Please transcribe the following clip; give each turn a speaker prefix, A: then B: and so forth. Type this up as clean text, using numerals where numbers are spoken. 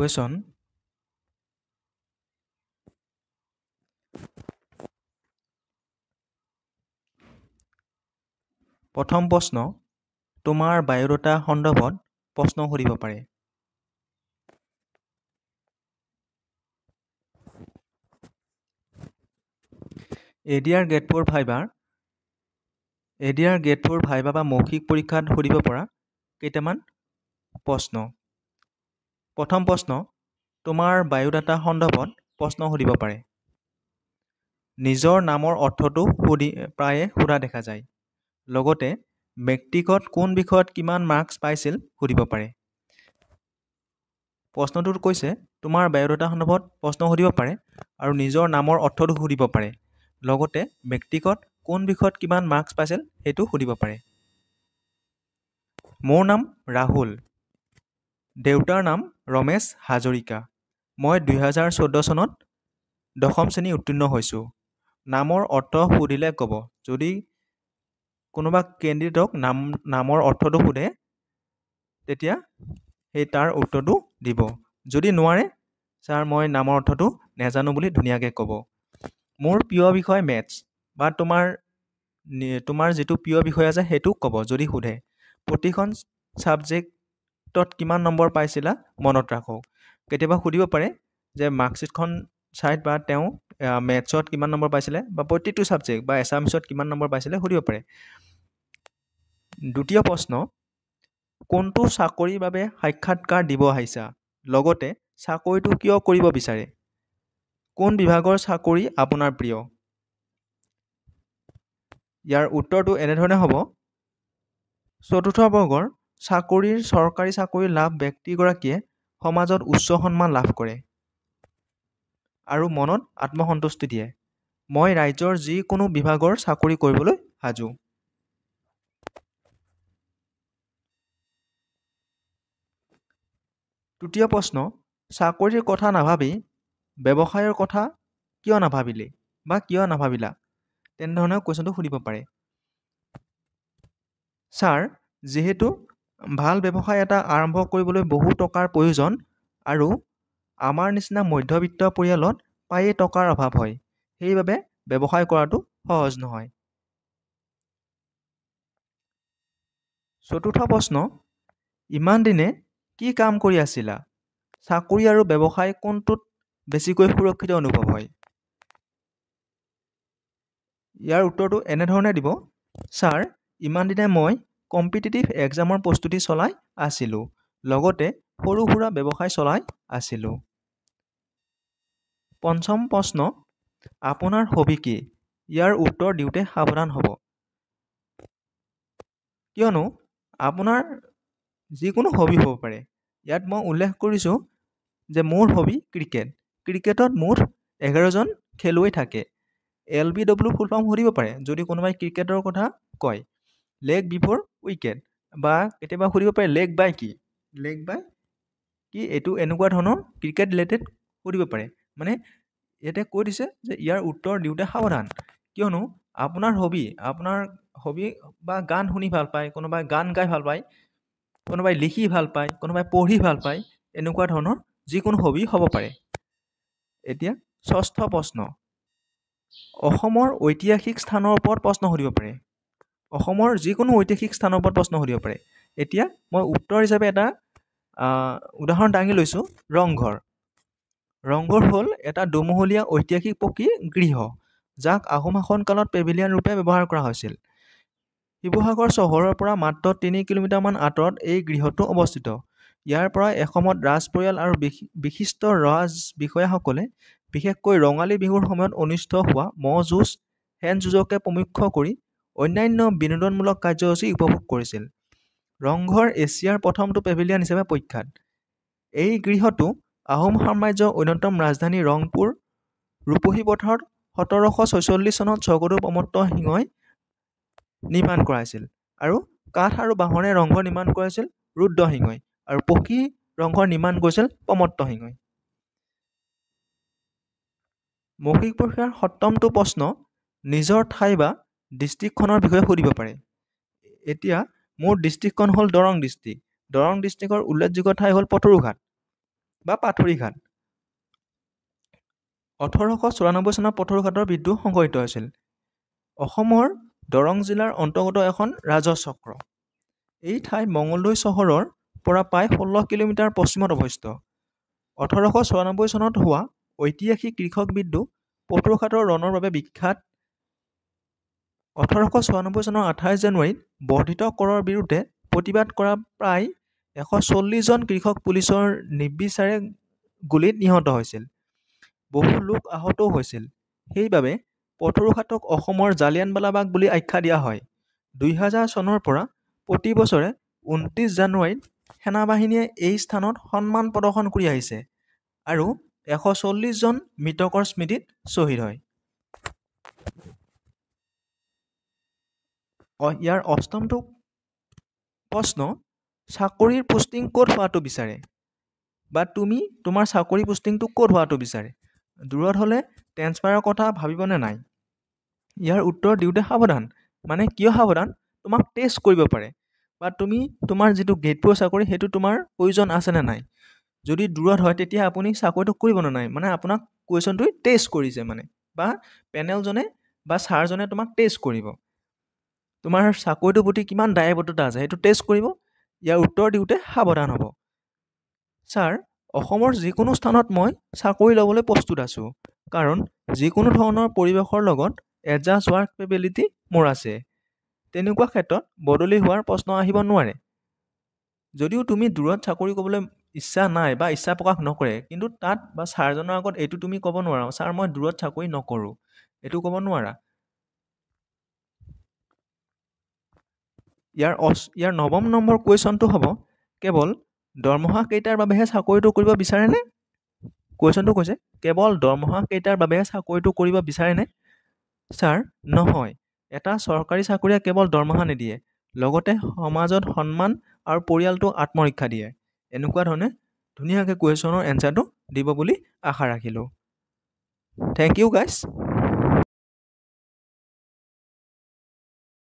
A: Question প্ৰথম প্ৰশ্ন তোমাৰ বায়ুডাটা সন্দৰ্ভত প্ৰশ্ন সুধিব পাৰে। এডিআৰ গ্ৰেড 4 ভাইভা বা মৌখিক পৰীক্ষাত সুধিব পৰা কেইটামান প্ৰশ্ন। প্ৰথম প্ৰশ্ন তোমাৰ বায়ুডাটা সন্দৰ্ভত প্ৰশ্ন সুধিব পাৰে। নিজৰ নামৰ অৰ্থটো প্ৰায়ে সোধা দেখা যায়। লগতে মেট্ৰিকত কোন বিষয়ত কিমান মাৰ্কছ পাইছিল সুধিব পাৰে। প্ৰশ্নটোত কৈছে তোমাৰ বায়ুডাটা সন্দৰ্ভত প্ৰশ্ন সুধিব পাৰে আৰু নিজৰ নামৰ অৰ্থটো সুধিব পাৰে। লগতে মেট্ৰিকত কোন বিষয়ত কিমান মাৰ্কছ পাইছিল সেইটো সুধিব পাৰে। মোৰ নাম ৰাহুল। দেউতাৰ নাম ৰমেশ হাজৰিকা। মই 2014 চনত 10ম শ্ৰেণী উত্তীৰ্ণ হৈছোঁ। নামৰ অৰ্থ সুধিলে ক'ব। যদি কোনোবা কেণ্ডিডেটক নামৰ অৰ্থটো সোধে তেতিয়া সেই তাৰ উত্তৰটো দিব। যদি নোৱাৰে ছাৰ মই নামৰ অৰ্থটো নেজানো বুলি ধুনীয়াকৈ ক'ব। মোৰ প্ৰিয় বিষয় মেথছ বা তোমাৰ যিটো প্ৰিয় বিষয় আছে সেইটো ক'ব যদি সোধে। প্ৰতিখন ছাবজেক্টত কিমান নম্বৰ পাইছিলা মনত ৰাখক। কেতিয়াবা সুধিব পাৰে যে মাৰ্কশ্বিটখন চাই বা তেওঁ মেথছত কিমান নম্বৰ পাইছিলে বা প্ৰত্যেকটো ছাবজেক্ট বা এছামিছত কিমান নম্বৰ পাইছিলে সুধিব পাৰে। দ্বিতীয় প্ৰশ্ন কোনটো চাকৰিৰ বাবে সাক্ষাৎকাৰ দিব আহিছা? লগতে চাকৰিটো কিয় কৰিব বিচাৰে? কোন বিভাগৰ চাকৰি আপোনাৰ প্ৰিয়? ইয়াৰ উত্তৰটো এনেধৰণে হ'ব। চতুৰ্থ বৰ্গৰ চৰকাৰী চাকৰিৰ লাভ ব্যক্তিগৰাকীয়ে সমাজত উচ্চ সন্মান লাভ কৰে আৰু মনত আত্মসন্তুষ্টি দিয়ে। মই ৰাজ্যৰ যিকোনো বিভাগৰ চাকৰি কৰিবলৈ সাজু। তৃতীয় প্ৰশ্ন চাকৰিৰ কথা নাভাবি ব্যৱসায়ৰ কথা কিয় নাভাবিলি বা কিয় নাভাবিলা? তেনেধৰণে কুৱেশ্যনটো সুধিব পাৰে। ছাৰ যিহেতু ভাল ব্যৱসায় এটা আৰম্ভ কৰিবলৈ বহু টকাৰ প্ৰয়োজন আৰু আমাৰ নিচিনা মধ্যবিত্ত পৰিয়ালত প্ৰায়ে টকাৰ অভাৱ হয়। সেইবাবে ব্যৱসায় কৰাটো সহজ নহয়। চতুৰ্থ প্ৰশ্ন ইমান দিনে কি কাম কৰি আছিলা? চাকৰি আৰু ব্যৱসায় কোনটোত বেছিকৈ সুৰক্ষিত অনুভৱ হয়? ইয়াৰ উত্তৰটো এনেধৰণে দিব। ছাৰ ইমান দিনে মই কম্পিটিটিভ এক্সামৰ প্ৰস্তুতি চলাই আছিলোঁ। লগতে সৰু সুৰা ব্যৱসায় চলাই আছিলোঁ। পঞ্চম প্ৰশ্ন আপোনাৰ হবি কি? ইয়াৰ উত্তৰ দিওঁতে সাৱধান হ'ব। কিয়নো আপোনাৰ যিকোনো হবি হ'ব পাৰে। ইয়াত মই উল্লেখ কৰিছোঁ যে মোৰ হবি ক্ৰিকেট। ক্ৰিকেটত মুঠ 11জন খেলুৱৈ থাকে। LBW ফুল ফৰ্ম সুধিব পাৰে যদি কোনোবাই ক্ৰিকেটৰ কথা কয়। লেগ বিফ'ৰ উইকেট বা কেতিয়াবা সুধিব পাৰে লেগ বাই কি? লেগ বাই কি এইটো এনেকুৱা ধৰণৰ ক্ৰিকেট ৰিলেটেড সুধিব পাৰে। মানে ইয়াতে কৈ দিছে যে ইয়াৰ উত্তৰ দিওঁতে সাৱধান। কিয়নো আপোনাৰ হবি বা গান শুনি ভাল পায়, কোনোবাই গান গাই ভাল পায়, কোনোবাই লিখি ভাল পায়, কোনোবাই পঢ়ি ভাল পায়, এনেকুৱা ধৰণৰ যিকোনো হবি হ'ব পাৰে। এতিয়া ষষ্ঠ প্ৰশ্ন অসমৰ ঐতিহাসিক স্থানৰ ওপৰত প্ৰশ্ন সুধিব পাৰে। অসমৰ যিকোনো ঐতিহাসিক স্থানৰ ওপৰত প্ৰশ্ন সুধিব পাৰে। এতিয়া মই উত্তৰ হিচাপে এটা উদাহৰণ দাঙি লৈছোঁ ৰংঘৰ। ৰংঘৰ হ'ল এটা দুমহলীয়া ঐতিহাসিক পকী গৃহ যাক আহোম শাসনকালত পেভিলিয়ন ৰূপে ব্যৱহাৰ কৰা হৈছিল। শিৱসাগৰ চহৰৰ পৰা মাত্ৰ 3 কিলোমিটাৰমান আঁতৰত এই গৃহটো অৱস্থিত। ইয়াৰ পৰা এসময়ত ৰাজ পৰিয়াল আৰু বিশিষ্ট ৰাজ বিষয়াসকলে বিশেষকৈ ৰঙালী বিহুৰ সময়ত অনুষ্ঠিত হোৱা ম'হ যুঁজ, শেন যুঁজকে প্ৰমুখ্য কৰি অন্যান্য বিনোদনমূলক কাৰ্যসূচী উপভোগ কৰিছিল। ৰংঘৰ এছিয়াৰ প্ৰথমটো পেভিলিয়ন হিচাপে প্ৰখ্যাত। এই গৃহটো আহোম সাম্ৰাজ্যৰ অন্যতম ৰাজধানী ৰংপুৰ ৰূপহী পথাৰত 1746 চনত স্বৰ্গদেউ প্ৰমত্ত সিংহই নিৰ্মাণ কৰাইছিল আৰু কাঠ আৰু বাঁহৰে ৰংঘৰ নিৰ্মাণ কৰাইছিল ৰুদ্ৰ সিংহই আৰু পকী ৰংঘৰ নিৰ্মাণ কৰিছিল প্ৰমত্ত সিংহই। মৌখিক পৰীক্ষাৰ 7মটো প্ৰশ্ন নিজৰ ঠাই বা ডিষ্ট্ৰিক্টখনৰ বিষয়ে সুধিব পাৰে। এতিয়া মোৰ ডিষ্ট্ৰিক্টখন হ'ল দৰং ডিষ্ট্ৰিক্ট। দৰং ডিষ্ট্ৰিক্টৰ উল্লেখযোগ্য ঠাই হ'ল পথৰুঘাট। বা পাথৰিঘাট। 1894 চনত পথৰুঘাটৰ বিদ্ৰোহ সংঘটিত হৈছিল। অসমৰ দৰং জিলাৰ অন্তৰ্গত এখন ৰাজহ চক্ৰ। এই ঠাই মঙলদৈ চহৰৰ পৰা প্ৰায় 16 কিলোমিটাৰ পশ্চিমত অৱস্থিত। 1894 চনত হোৱা ঐতিহাসিক কৃষক বিদ্ৰোহ পথৰুঘাটৰ ৰণৰ বাবে বিখ্যাত। 1894 চনৰ 28 জানুৱাৰীত বৰ্ধিত কৰৰ বিৰুদ্ধে প্ৰতিবাদ কৰা প্ৰায় 140 জন কৃষক পুলিচৰ নিৰ্বিচাৰে গুলীত নিহত হৈছিল। বহু লোক আহতও হৈছিল। সেইবাবে পথৰুঘাটক অসমৰ জালিয়ানৱালাবাগ বুলি আখ্যা দিয়া হয়। 2000 চনৰ পৰা প্ৰতি বছৰে 29 জানুৱাৰীত সেনাবাহিনীয়ে এই স্থানত সন্মান প্ৰদৰ্শন কৰি আহিছে আৰু 140 জন মৃতকৰ স্মৃতিত শ্বহীদ হয়। ইয়াৰ অষ্টমটো প্ৰশ্ন, চাকৰিৰ পোষ্টিং ক'ত হোৱাটো বিচাৰে? বা তুমি তোমাৰ চাকৰি পোষ্টিংটো ক'ত হোৱাটো বিচাৰে? দূৰত হ'লে ট্ৰেন্সফাৰৰ কথা ভাবিবনে নাই? ইয়াৰ উত্তৰ দিওঁতে সাৱধান। মানে কিয় সাৱধান? তোমাক টেষ্ট কৰিব পাৰে বা তুমি তোমাৰ যিটো গ্ৰেড 4 চাকৰি সেইটো তোমাৰ প্ৰয়োজন আছেনে নাই। যদি দূৰত হয় তেতিয়া আপুনি চাকৰিটো কৰিবনে নাই, মানে আপোনাক কুৱেশ্যনটোৱে টেষ্ট কৰিছে মানে, বা পেনেলজনে বা ছাৰজনে তোমাক টেষ্ট কৰিব। তোমাৰ চাকৰিটোৰ প্ৰতি কিমান দায়বদ্ধতা আছে সেইটো টেষ্ট কৰিব। ইয়াৰ উত্তৰ দিওঁতে সাৱধান হ'ব। ছাৰ, অসমৰ যিকোনো স্থানত মই চাকৰি ল'বলৈ প্ৰস্তুত আছোঁ, কাৰণ যিকোনো ধৰণৰ পৰিৱেশৰ লগত এডজাষ্ট হোৱাৰ কেপেবিলিটি মোৰ আছে। তেনেকুৱা ক্ষেত্ৰত বদলি হোৱাৰ প্ৰশ্ন আহিব নোৱাৰে। যদিও তুমি দূৰত চাকৰি কৰিবলৈ ইচ্ছা নাই বা ইচ্ছা প্ৰকাশ নকৰে, কিন্তু তাত বা ছাৰজনৰ আগত এইটো তুমি ক'ব নোৱাৰা, ছাৰ মই দূৰত চাকৰি নকৰোঁ, এইটো ক'ব নোৱাৰা। ইয়াৰ 9ম নম্বৰ কুৱেশ্যনটো হ'ব, কেৱল দৰমহা কেইটাৰ বাবেহে চাকৰিটো কৰিব বিচাৰেনে? কুৱেশ্যনটো কৈছে কেৱল দৰমহা কেইটাৰ বাবেহে চাকৰিটো কৰিব বিচাৰেনে? ছাৰ, নহয়। এটা চৰকাৰী চাকৰিয়ে কেৱল দৰমহা নিদিয়ে, লগতে সমাজত সন্মান আৰু পৰিয়ালটোক আত্মৰক্ষা দিয়ে। এনেকুৱা ধৰণে ধুনীয়াকৈ কুৱেশ্যনৰ এনচাৰটো দিব বুলি আশা ৰাখিলোঁ। Thank you guys.